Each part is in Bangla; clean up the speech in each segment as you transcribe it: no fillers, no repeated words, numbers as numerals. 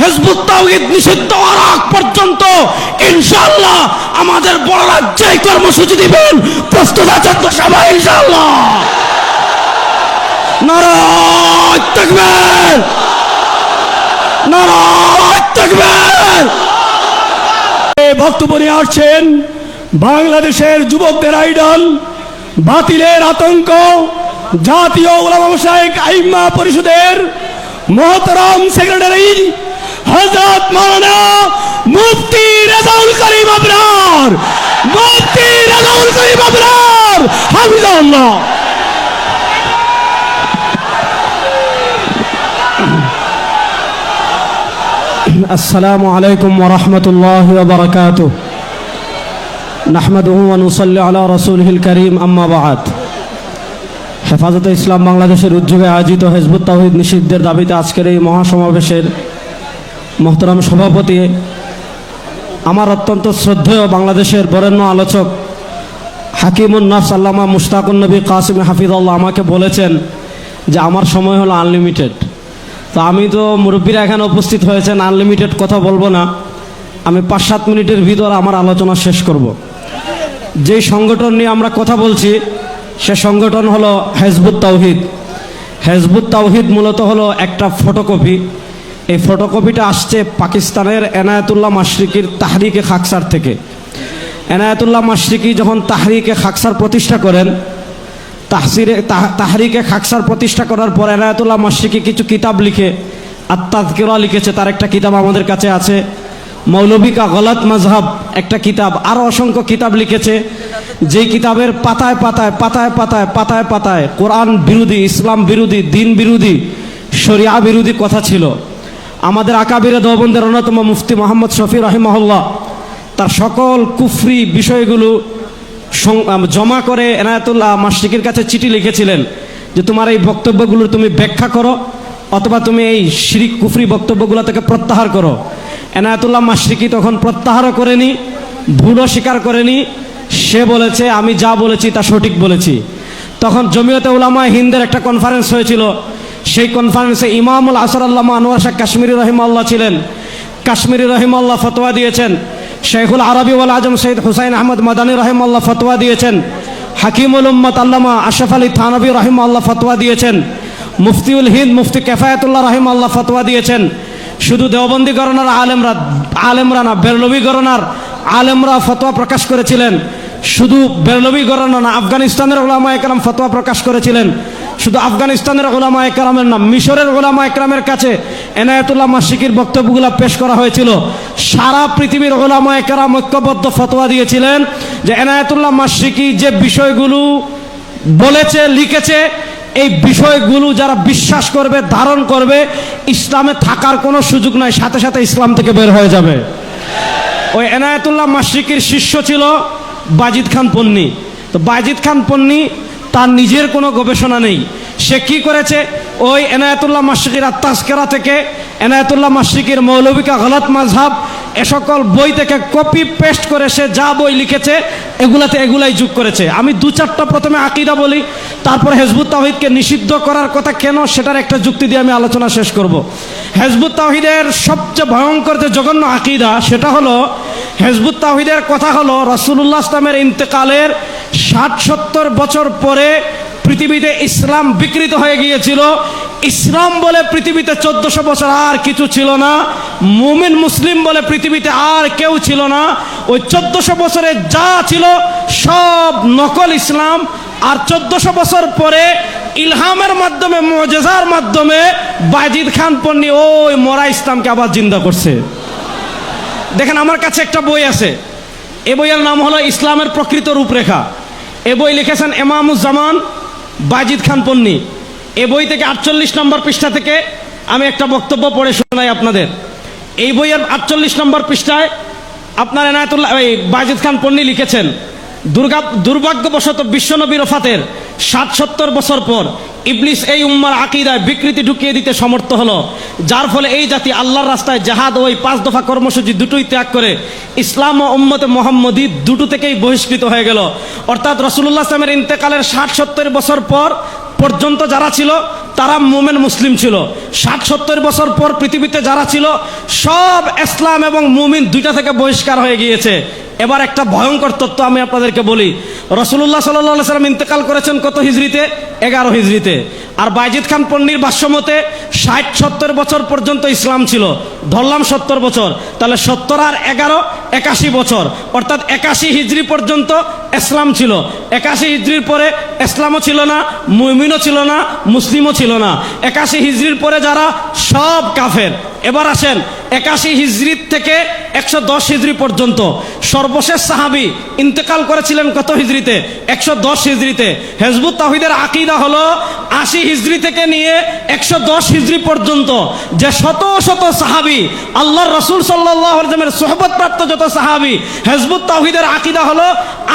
হিজবুত তাওহীদ নিষিদ্ধ হওয়ার আগ পর্যন্ত ইনশাআল্লাহ আমাদের বড়রা যে কর্মসূচি দিবেন প্রস্তুত আছেন তো সবাই ইনশাআল্লাহ? নারায়ে তাকবীর, নারায়ে তাকবীর। বক্তব্য নিয়ে আসছেন বাংলাদেশের যুবকদের আইডল, বাতিলের আতঙ্ক, জাতীয় উলামা মাশায়েখ আইম্মা পরিষদের মোহতারাম সেক্রেটারি হযরত মাওলানা মুফতি রেজাউল করিম আবরার, মুফতি রেজাউল করিম আবরার হাফিজাহুল্লাহ। আসসালামু আলাইকুম ওয়া রাহমাতুল্লাহি ওয়া বারাকাতুহু। নাহমাদুহু ওয়া নুসাল্লি আলা রাসূলিহিল কারীম, আম্মা বা'দ। হেফাজতে ইসলাম বাংলাদেশের উদ্যোগে আয়োজিত হিজবুত তাওহীদ নিষিদ্ধের দাবিতে আজকের এই মহাসমাবেশের মোহতারাম সভাপতি, আমার অত্যন্ত শ্রদ্ধেয় বাংলাদেশের বরেণ্য আলোচক হাকিমুন নাফস আল্লামা মুশতাকুন নবী কাসিম হাফিজাল্লাহ আমাকে বলেছেন যে আমার সময় হলো আনলিমিটেড। তো আমি তো মুরব্বীরা এখানে উপস্থিত হয়েছেন, আনলিমিটেড কথা বলবো না, আমি ৫-৭ মিনিটের ভিতর আমার আলোচনা শেষ করব। যেই সংগঠন নিয়ে আমরা কথা বলছি সে সংগঠন হলো হিজবুত তাওহীদ। হিজবুত তাওহীদ মূলত হলো একটা ফটোকপি। এই ফটোকপিটা আসছে পাকিস্তানের এনায়েতুল্লাহ মাশরিকির তাহরিকে খাকসার থেকে। এনায়েতুল্লাহ মাশরিকি যখন তাহরিকে খাকসার প্রতিষ্ঠা করেন, তাহরিকে খাকসার প্রতিষ্ঠা করার পর এনায়েতুল্লাহ মাশরিকি কিছু কিতাব লিখে, আত-তাযকিরা লিখেছে, তার একটা কিতাব আমাদের কাছে আছে। মৌলবী কা গলত মজহব একটা কিতাব, আরও অসংখ্য কিতাব লিখেছে। যেই কিতাবের পাতায় পাতায় পাতায় পাতায় পাতায় পাতায় কোরআন বিরোধী, ইসলাম বিরোধী, দিন বিরোধী, শরিয়া বিরোধী কথা ছিল। আমাদের আকাবিরে দেওবন্দের অন্যতম মুফতি মোহাম্মদ শফি রাহিমাহুল্লাহ তার সকল কুফরি বিষয়গুলো জমা করে এনায়েতুল্লাহ মাশরিকির কাছে চিঠি লিখেছিলেন যে তোমার এই বক্তব্যগুলো তুমি ব্যাখ্যা করো অথবা তুমি এই শিরিক কুফরি বক্তব্যগুলো থেকে প্রত্যাহার করো। এনায়েতুল্লাহ মাশরিকি তখন প্রত্যাহারও করেনি, ভুলও স্বীকার করেনি। সে বলেছে আমি যা বলেছি তা সঠিক বলেছি। তখন জমিয়তে উলামায়ে হিন্দের একটা কনফারেন্স হয়েছিল। সেই কনফারেন্সে ইমামুল আসর আল্লামা আনোয়ার শাহ কাশ্মীরি রহিমাহুল্লাহ ছিলেন। কাশ্মীরি রহিমাহুল্লাহ ফতোয়া দিয়েছেন। শেখুল আরবি ওয়াল আজম সৈয়দ হুসাইন আহমদ মাদানী রহিমাহুল্লাহ ফতোয়া দিয়েছেন। হাকিমুল উম্মত আল্লামা আশরাফ আলী থানভী রহিমাহুল্লাহ ফতোয়া দিয়েছেন। মুফতিউল হিন্দ মুফতি কিফায়াতুল্লাহ রহিমাহুল্লাহ ফতোয়া দিয়েছেন। শুধু দেওবন্দি গণনার আলেমরা না, বেরলভী গণনার আলেমরা ফতোয়া প্রকাশ করেছিলেন। শুধু বেরলভী গণনা না, আফগানিস্তানের উলামায়ে কেরাম ফতোয়া প্রকাশ করেছিলেন। শুধু আফগানিস্তানের উলামায়ে কেরামের না, মিশরের উলামায়ে কেরামের কাছে এনায়েতুল্লাহ মাশরিকির বক্তব্যগুলো পেশ করা হয়েছিল। সারা পৃথিবীর উলামায়ে কেরাম ঐক্যবদ্ধ ফতোয়া দিয়েছিলেন যে এনায়েতুল্লাহ মাশরিকি যে বিষয়গুলো বলেছে, লিখেছে, এই বিষয়গুলো যারা বিশ্বাস করবে, ধারণ করবে, ইসলামে থাকার কোনো সুযোগ নাই, সাথে সাথে ইসলাম থেকে বের হয়ে যাবে। ওই এনায়েতুল্লাহ মাশরিকির শিষ্য ছিল বাজিদ খান পন্নী। তো বাজিদ খান পন্নী তার নিজের কোনো গবেষণা নেই। সে কি করেছে, ওই এনায়েতুল্লাহ মাশরিকির আত-তাযকিরা থেকে, এনায়েতুল্লাহ মাশরিকির মৌলবী কা গলত মাযহাব, এ সকল বই থেকে কপি পেস্ট করে সে যা বই লিখেছে এগুলাই যোগ করেছে। আমি 2-4টা প্রথমে আকীদা বলি, তারপর হিজবুত তাওহীদকে নিষিদ্ধ করার কথা কেন সেটার একটা যুক্তি দিয়ে আমি আলোচনা শেষ করব। হিজবুত তাওহীদের সবচেয়ে ভয়ঙ্কর যে জঘন্য আকীদা সেটা হলো, হিজবুত তাওহীদের কথা হলো রাসূলুল্লাহ ইসলামের ইন্তেকালের 60-70 বছর পরে পৃথিবীতে ইসলাম বিকৃত হয়ে গিয়েছিল। ইসলাম বলে পৃথিবীতে 1400 বছর আর কিছু ছিল না। মুমিন মুসলিম বলে পৃথিবীতে আর কেউ ছিল না। ওই 1400 বছরে যা ছিল সব নকল ইসলাম। আর 1400 বছর পরে ইলহামের মাধ্যমে, মুজিজার মাধ্যমে বাজিদ খান পন্নী ওই মরা ইসলামকে আবার জিন্দা করছে। দেখেন, আমার কাছে একটা বই আছে। এ বইয়ের নাম হলো ইসলামের প্রকৃত রূপরেখা। এ বই লিখেছেন ইমামুজ্জামান বাজিদ খান পন্নী। এ বই থেকে 48 নম্বর পৃষ্ঠা থেকে আমি একটা বক্তব্য পড়ে শোনাই আপনাদের। এই বইয়ের 48 নম্বর পৃষ্ঠায় আপনার এনায়েতুল্লাহ বাজিদ খান পন্নী লিখেছেন, দুর্ভাগ্যবশত বিশ্বনবীর ওফাতের 60-70 বছর পর ইবলিস এই উম্মার আকীদায় বিকৃতি ঢুকিয়ে দিতে সমর্থ হলো, যার ফলে এই জাতি আল্লাহর রাস্তায় জিহাদ ও 5 দফা কর্মসূচি দুটোই ত্যাগ করে ইসলাম ও উম্মতে মুহাম্মদী দুটো থেকেই বহিষ্কৃত হয়ে গেল। অর্থাৎ রাসূলুল্লাহ সাল্লাল্লাহু আলাইহি ওয়াসাল্লামের ইন্তেকালের 60-70 বছর পর পর্যন্ত যারা ছিল তারা মোমেন মুসলিম ছিল। 60-70 বছর পর পৃথিবীতে যারা ছিল সব ইসলাম এবং মুমিন দুইটা থেকে বহিষ্কার হয়ে গিয়েছে। এবার একটা ভয়ঙ্কর তথ্য আমি আপনাদেরকে বলি। রাসূলুল্লাহ সাল্লাল্লাহু আলাইহি সাল্লাম ইন্তেকাল করেছেন কত হিজরিতে? 11 হিজরিতে। আর বাইজিদ খান পন্নীর ভাষ্যমতে 60-70 বছর পর্যন্ত ইসলাম ছিল। ধরলাম 70 বছর, তাহলে 70 আর 11 81 বছর, অর্থাৎ 81 হিজরি পর্যন্ত ইসলাম ছিল। 81 হিজরির পরে ইসলামও ছিল না, মুমিনও ছিল না, মুসলিমও ছিল না। 81 হিজরির পরে যারা সব কাফের। এবার আসেন 81 হিজরি থেকে 110 হিজরি পর্যন্ত সর্বশেষ সাহাবী ইন্তেকাল করেছিলেন কত হিজরিতে? 110 হিজরিতে। হিজবুত তাওহীদের আকীদা হলো 80 হিজরি থেকে নিয়ে 110 হিজরি পর্যন্ত যে শত শত সাহাবী, আল্লাহর রাসূল সাল্লাল্লাহু আলাইহি ওয়াসাল্লামের সোহবত প্রাপ্ত যত সাহাবী, হিজবুত তাওহীদের আকীদা হলো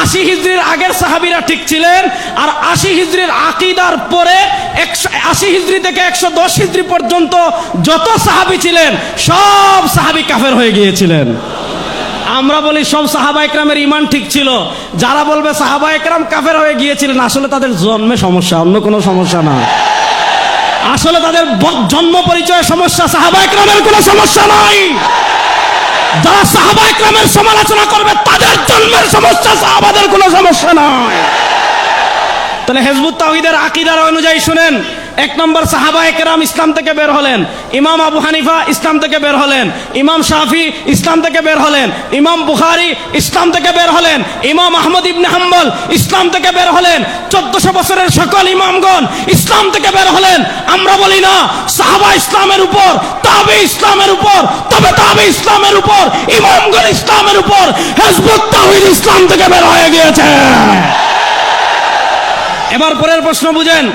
80 হিজরির আগের সাহাবীরা ঠিক ছিলেন, আর 80 হিজরির আকীদার পরে 80 হিজরি থেকে 110 হিজরি পর্যন্ত যত সাহাবী ছিলেন সব সাহাবী কাফের হয়ে গিয়েছিলেন। আমরা বলি সব সাহাবা একরামের ঈমান ঠিক ছিল। যারা বলবে সাহাবা একরাম কাফের হয়ে গিয়েছিলেন, আসলে তাদের জন্মে সমস্যা, অন্য কোনো সমস্যা না। আসলে তাদের জন্ম পরিচয়ের সমস্যা, সাহাবা একরামের কোনো সমস্যা নাই। যারা সাহাবা একরামের সমালোচনা করবে তাদের জন্মের সমস্যা, সাহাবাদের কোনো সমস্যা নাই। তাহলে হিজবুত তাওহীদের আকীদার অনুযায়ী শুনেন, 1 নম্বর সাহাবা একরাম ইসলাম থেকে বের হলেন। ইমাম আবু হানিফা ইসলাম থেকে বের হলেন, ইমাম শাফি ইসলাম থেকে বের হলেন, ইমাম বুখারী ইসলাম থেকে বের হলেন, ইমাম আহমদ ইবনে হাম্বল ইসলাম থেকে বের হলেন। 1400 বছরের সকল ইমামগণ ইসলাম থেকে বের হলেন। আমরা বলি না সাহাবা ইসলামের উপর, তাবে ইসলামের উপর, তবে তাবে ইসলামের উপর, ইমামগণ ইসলামের উপর, হিজবুত তাওহীদ ইসলাম থেকে বের হয়ে গিয়েছে। এবার পরের প্রশ্ন বুঝেন,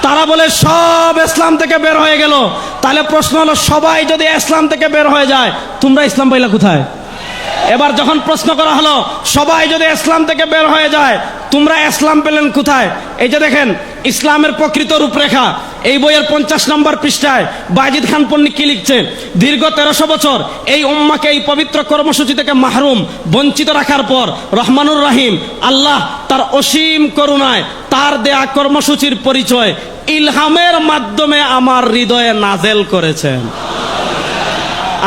তারা বলে সব ইসলাম থেকে বের হয়ে গেল। তাহলে প্রশ্ন হলো, সবাই যদি ইসলাম থেকে বের হয়ে যায়, তোমরা ইসলাম পাইলা কোথায়? এবার যখন প্রশ্ন করা হলো সবাই যদি ইসলাম থেকে বের হয়ে যায়, তোমরা ইসলাম পেলেন কোথায়? এই যে দেখেন ইসলামের প্রকৃত রূপরেখা, এই বইয়ের 50 নম্বর পৃষ্ঠায় বাইজিদ খান পন্নী কি লিখছে? দীর্ঘ 1300 বছর এই উম্মাকে এই পবিত্র কর্মসূচি থেকে মাহরুম, বঞ্চিত রাখার পর রহমানুর রহিম আল্লাহ তার অসীম করুণায় তার দেয়া কর্মসূচির পরিচয় ইলহামের মাধ্যমে আমার হৃদয়ে নাজেল করেছেন।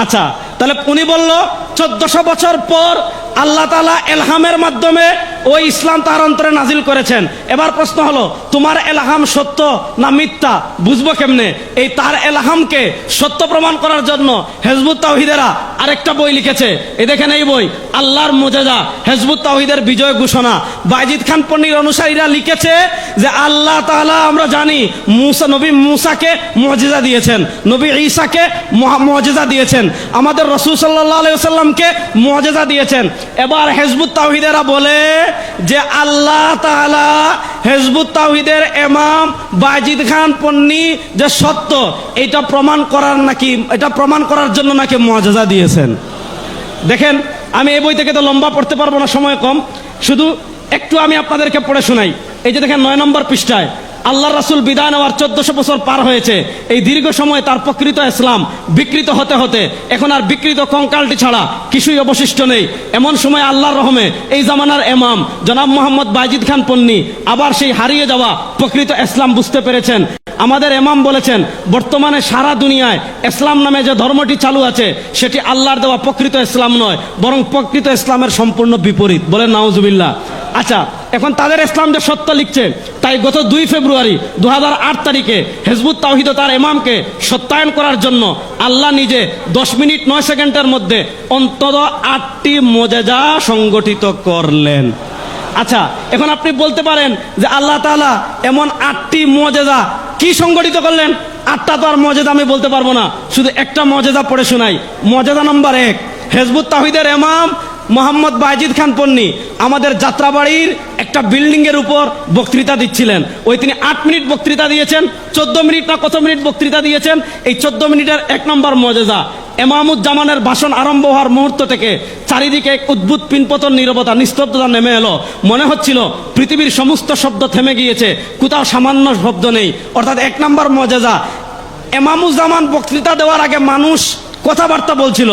আচ্ছা, তাহলে উনি বলল 1400 বছর পর আল্লাহ তাআলা ইলহামের মাধ্যমে ওই ইসলাম তার অন্তরে নাজিল করেছেন। এবার প্রশ্ন হলো, তোমার ইলহাম সত্য না মিথ্যা বুঝবো কেমনে? এই তার ইলহামকে সত্য প্রমাণ করার জন্য হিজবুত তাওহীদেরা আরেকটা বই লিখেছে। এই দেখেন এই বই, আল্লাহর মুজিজা, হিজবুত তাওহীদের বিজয় ঘোষণা। বাইজিদ খান পন্নীর অনুসারীরা লিখেছে যে আল্লাহ তাআলা, আমরা জানি নবী মূসাকে মুজিজা দিয়েছেন, নবী ঈসাকে মুজিজা দিয়েছেন, আমাদের রাসূল সাল্লাল্লাহু আলাইহি ওয়াসাল্লামকে মুজিজা দিয়েছেন। এবার হিজবুত তাওহীদেরা বলে যে আল্লাহ তাআলা হিজবুত তাওহীদের ইমাম বাইজিদ খান পন্নী যে সত্য, এটা প্রমাণ করার জন্য নাকি মুজিজা দিয়েছেন। দেখেন, আমি এই বই থেকে তো লম্বা পড়তে পারবো না, সময় কম, শুধু একটু আমি আপনাদেরকে পড়ে শোনাই। এই যে দেখেন 9 নম্বর পৃষ্ঠায়, আল্লাহর রাসূল বিদায় নেওয়ার 1400 বছর পার হয়েছে। এই দীর্ঘ সময় তার প্রকৃত ইসলাম বিকৃত হতে হতে এখন আর বিকৃত কঙ্কালটি ছাড়া কিছুই অবশিষ্ট নেই। এমন সময় আল্লাহর রহমে এই জামানার ইমাম জনাব মোহাম্মদ বাইজিদ খান পন্নী আবার সেই হারিয়ে যাওয়া প্রকৃত ইসলাম বুঝতে পেরেছেন। আমাদের ইমাম বলেছেন, বর্তমানে সারা দুনিয়ায় ইসলাম নামে যে ধর্মটি চালু আছে সেটি আল্লাহর দেওয়া প্রকৃত ইসলাম নয়, বরং প্রকৃত ইসলামের সম্পূর্ণ বিপরীত। বলেন নাউজুবিল্লাহ। আচ্ছা, এখন তাদের ইসলাম যে সত্য লিখছে, তাই গত 2 ফেব্রুয়ারি 2008 তারিখে হিজবুত তাওহীদ তার ইমামকে সত্যায়ন করার জন্য আল্লাহ নিজে 10 মিনিট 9 সেকেন্ডের মধ্যে অন্তত 8টি মুজিজা সংগঠিত করলেন। আচ্ছা, এখন আপনি বলতে পারেন যে আল্লাহ তাআলা এমন 8টি মুজিজা কি সংগঠিত করলেন? 8টা তো আর মুজিজা আমি বলতে পারবো না, শুধু একটা মুজিজা পড়ে শোনাই। মুজিজা নম্বর 1, হিজবুত তাওহীদের ইমাম মোহাম্মদ বাইজিদ খান পন্নী আমাদের যাত্রাবাড়ির একটা বিল্ডিং এর উপর বক্তৃতা দিচ্ছিলেন। ওই তিনি 8 মিনিট বক্তৃতা দিয়েছেন, 14 মিনিট না কত মিনিট বক্তৃতা দিয়েছেন। এই 14 মিনিটের 1 নম্বর মুজিজা, ইমামুজ্জামানের ভাষণ আরম্ভ হওয়ার মুহূর্ত থেকে চারিদিকে এক উদ্ভুত পিনপতন নীরবতা, নিস্তব্ধতা নেমে এলো। মনে হচ্ছিল পৃথিবীর সমস্ত শব্দ থেমে গিয়েছে, কোথাও সামান্য শব্দ নেই। অর্থাৎ 1 নম্বর মুজিজা, ইমামুজ্জামান বক্তৃতা দেওয়ার আগে মানুষ কথাবার্তা বলছিল।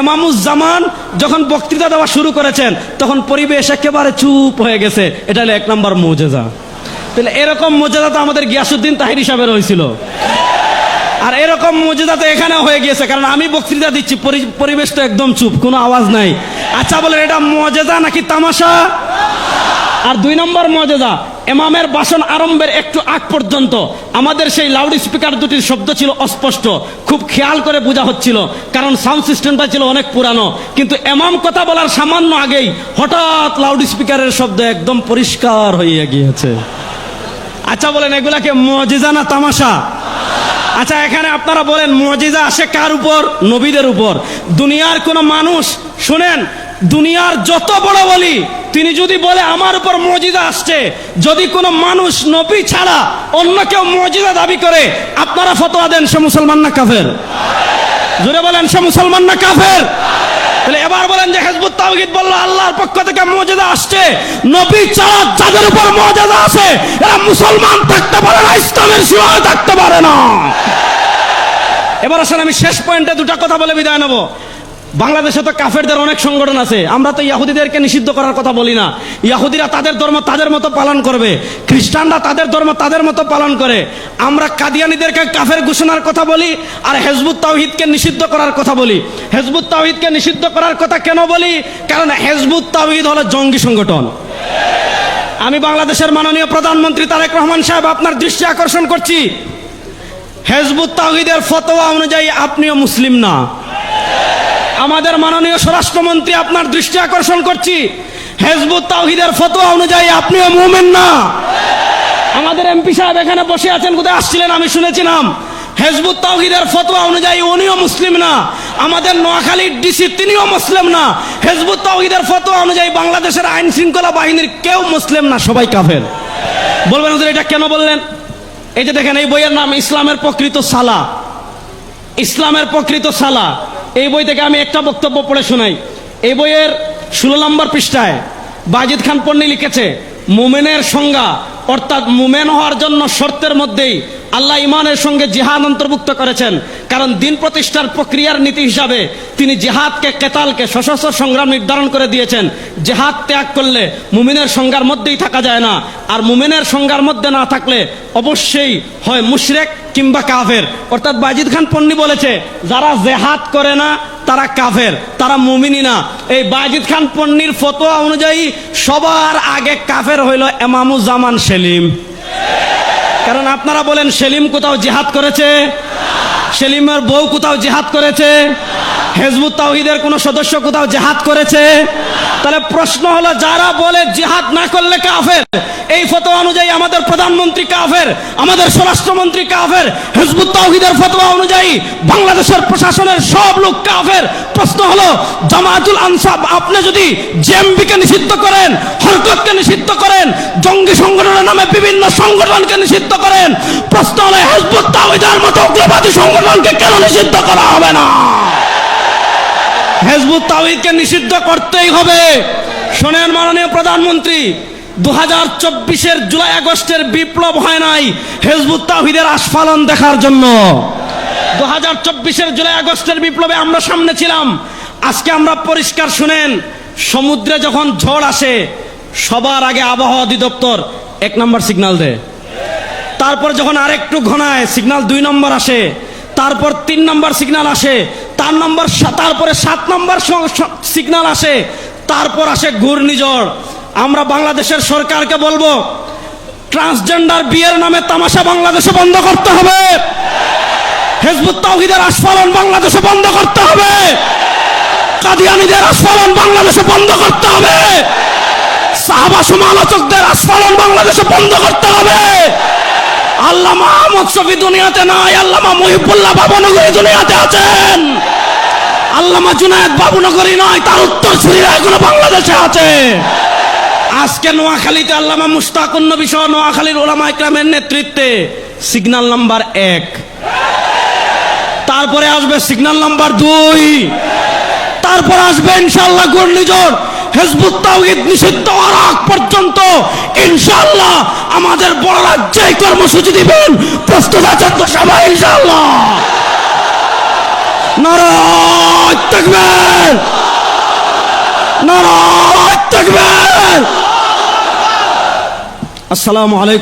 ইমামুজ্জামান যখন বক্তৃতা দেওয়া শুরু করেছেন তখন পরিবেশ একেবারে চুপ হয়ে গেছে। এটা হলো 1 নম্বর মুজিজা। তাহলে এরকম মর্যাদা তো আমাদের গিয়াসউদ্দিন তাহিরি সাহেবের হয়েছিল, আর এরকম মর্যাদা তো এখানে হয়ে গিয়েছে। কারণ আমি বক্তৃতা দিচ্ছি, পরিবেশ তো একদম চুপ, কোনো আওয়াজ নাই। আচ্ছা বলেন, এটা মর্যাদা নাকি তামাশা? আর 2 নম্বর মর্যাদা, ইমামের ভাষণ আরম্ভের একটু আগ পর্যন্ত আমাদের সেই লাউড স্পিকার দুটির শব্দ ছিল অস্পষ্ট, খুব খেয়াল করে বোঝা হচ্ছিল, কারণ সাউন্ড সিস্টেমটা ছিল অনেক পুরানো। কিন্তু ইমাম কথা বলার সামান্য আগেই হঠাৎ লাউড স্পিকারের শব্দ একদম পরিষ্কার হয়ে গিয়েছে। আচ্ছা বলেন, এগুলাকে মুজিজা না তামাশা? আচ্ছা এখানে আপনারা বলেন, মুজিজা আসে কার উপর? নবীদের উপর। দুনিয়ার কোন মানুষ, শুনেন, দুনিয়ার যত বড় বলি, তিনি যদি বলে আমার উপর মুজিজা আসছে, যদি কোনো মানুষ নবী ছাড়া অন্য কেউ মুজিজা দাবি করে, আপনারা ফতোয়া দেন সে মুসলমান না কাফের? জোরে বলেন, সে মুসলমান না কাফের? তাহলে এবার বলেন যে হিজবুত তাওহীদ বলল আল্লাহর পক্ষ থেকে মুজিজা আসছে, নবী ছাড়া যাদের উপর মুজিজা আছে এরা মুসলমান থাকতে পারে না, ইসলামের সীমায় থাকতে পারে না। এবার আসেন আমি শেষ পয়েন্টে 2টা কথা বলে বিদায় নেব। বাংলাদেশে তো কাফেরদের অনেক সংগঠন আছে, আমরা তো ইহুদিদেরকে নিষিদ্ধ করার কথা বলি না। ইহুদিরা তাদের ধর্ম তাদের মতো পালন করবে, খ্রিস্টানরা তাদের ধর্ম তাদের মতো পালন করে। আমরা কাদিয়ানীদেরকে কাফের ঘোষণার কথা বলি, আর হিজবুত তাওহীদকে নিষিদ্ধ করার কথা বলি। হিজবুত তাওহীদকে নিষিদ্ধ করার কথা কেন বলি? কারণ হিজবুত তাওহীদ হলো জঙ্গি সংগঠন। আমি বাংলাদেশের মাননীয় প্রধানমন্ত্রী তারেক রহমান সাহেব আপনার দৃষ্টি আকর্ষণ করছি, হিজবুত তাওহীদের ফতোয়া অনুযায়ী আপনিও মুসলিম না। আমাদের মাননীয় স্বরাষ্ট্রমন্ত্রী আপনার দৃষ্টি আকর্ষণ করছি, হিজবুত তাওহীদের ফতোয়া অনুযায়ী আপনিও মুমিন না। আমাদের এমপি সাহেব এখানে বসে আছেন, কোথায় আসছিলেন আমি শুনেছিলাম, হিজবুত তাওহীদের ফতোয়া অনুযায়ী উনিও মুসলিম না। আমাদের নোয়াখালীর ডিসি তিনিও মুসলিম না। হিজবুত তাওহীদের ফতোয়া অনুযায়ী বাংলাদেশের আইন শৃঙ্খলা বাহিনীর কেউ মুসলিম না, সবাই কাফের। বলবেন হুজুর এটা কেন বললেন? এই যে দেখেন, এই বইয়ের নাম ইসলামের প্রকৃত সালা। ইসলামের প্রকৃত সালা, এই বই থেকে আমি একটা বক্তব্য পড়ে শোনাই। এই বইয়ের 16 নম্বর পৃষ্ঠায় বাজিদ খান পন্নী লিখেছে, মুমিনের সংজ্ঞা, অর্থাৎ মুমিন হওয়ার জন্য শর্তের মধ্যেই আল্লাহ ইমানের সঙ্গে জিহাদ অন্তর্ভুক্ত করেছেন। কারণ দিন প্রতিষ্ঠার প্রক্রিয়ার নীতি হিসাবে তিনি জিহাদকে, কেতালকে, সশস্ত্র সংগ্রাম নির্ধারণ করে দিয়েছেন। জিহাদ ত্যাগ করলে মুমিনের সংজ্ঞার মধ্যেই থাকা যায় না, আর মুমিনের সংজ্ঞার মধ্যে না থাকলে অবশ্যই হয় মুশরিক কিংবা কাফের। অর্থাৎ বাজিদ খান পন্নী বলেছে, যারা জিহাদ করে না তারা কাফের, তারা মুমিনই না। এই বাজিদ খান পন্নীর ফতোয়া অনুযায়ী সবার আগে কাফের হইল ইমামুজ্জামান সেলিম। কারণ আপনারা বলেন, সেলিম কোথাও জিহাদ করেছে? সেলিমের বউ কোথাও জিহাদ করেছে? হিজবুত তাওহীদের কোন সদস্য কোথাও জিহাদ করেছে? তাহলে প্রশ্ন হলো, যারা বলে জিহাদ না করলে কাফের, এই ফতোয়া অনুযায়ী আমাদের প্রধানমন্ত্রী কাফের, আমাদের স্বরাষ্ট্রমন্ত্রী কাফের। হিজবুত তাওহীদের ফতোয়া অনুযায়ী বাংলাদেশের প্রশাসনের সব লোক কাফের। প্রশ্ন হলো, জামায়াতুল আনসার, আপনি যদি জেএমবিকে নিষিদ্ধ করেন, হরকতকে নিষিদ্ধ করেন, জঙ্গি সংগঠনের নামে বিভিন্ন সংগঠনকে নিষিদ্ধ করেন, প্রশ্ন হলো হিজবুত তাওহীদের মতো উগ্রবাদী সংগঠনকে কেন নিষিদ্ধ করা হবে না? হিজবুত তাওহীদকে নিষিদ্ধ করতেই হবে। শোনেন মাননীয় প্রধানমন্ত্রী, 2024-এর জুলাই আগস্টের বিপ্লব হয় নাই হিজবুত তাওহীদের আস্ফালন দেখার জন্য। 2024-এর জুলাই আগস্টের বিপ্লবে আমরা সামনে ছিলাম। আজকে আমরা পরিষ্কার, শুনেন, সমুদ্রে যখন ঝড় আসে সবার আগে আবহাওয়া অধিদপ্তর 1 নম্বর সিগন্যাল দেয়, তারপর যখন আরেকটু ঘনায় সিগন্যাল 2 নম্বর আসে, তারপর 3 নম্বর সিগন্যাল আসে, তারপরে 7 নম্বর সিগন্যাল আসে, তারপর আসে ঘূর্ণিঝড়। আমরা বাংলাদেশের সরকারকে বলবো, ট্রান্সজেন্ডার বিয়ের নামে তামাশা বাংলাদেশে বন্ধ করতে হবে, হিজবুত তাওহীদের আস্ফালন বাংলাদেশে বন্ধ করতে হবে, কাদিয়ানীদের আস্ফালন বাংলাদেশে বন্ধ করতে হবে, সাহাবা সমালোচকদের আস্ফালন বাংলাদেশে বন্ধ করতে হবে। আল্লামা আহমদ শফী দুনিয়াতে নাই, আল্লামা মুহিবুল্লাহ বাবুনগরী দুনিয়াতে আছেন। আল্লামা জুনায়েদ বাবুনগরী নয়, তার উত্তরসূরিরা এখনো বাংলাদেশে আছে। আজকে নোয়াখালীতে আল্লামা মুশতাকুন নবী সহ নোয়াখালীর উলামা ইকরামের নেতৃত্বে সিগন্যাল নাম্বার 1, তারপরে আসবে সিগন্যাল নাম্বার 2, তারপর আসবে ইনশাআল্লাহ ঘূর্ণিঝড়। হিজবুত তাওহীদ নিষিদ্ধ হওয়ার আগ পর্যন্ত ইনশাআল্লাহ আমাদের বড়রা যে কর্মসূচি দিবেন প্রস্তুত আছেন তো সবাই ইনশাআল্লাহ? নারায়ে তাকবীর, নারায়ে তাকবীর। আসসালামু আলাইকুম।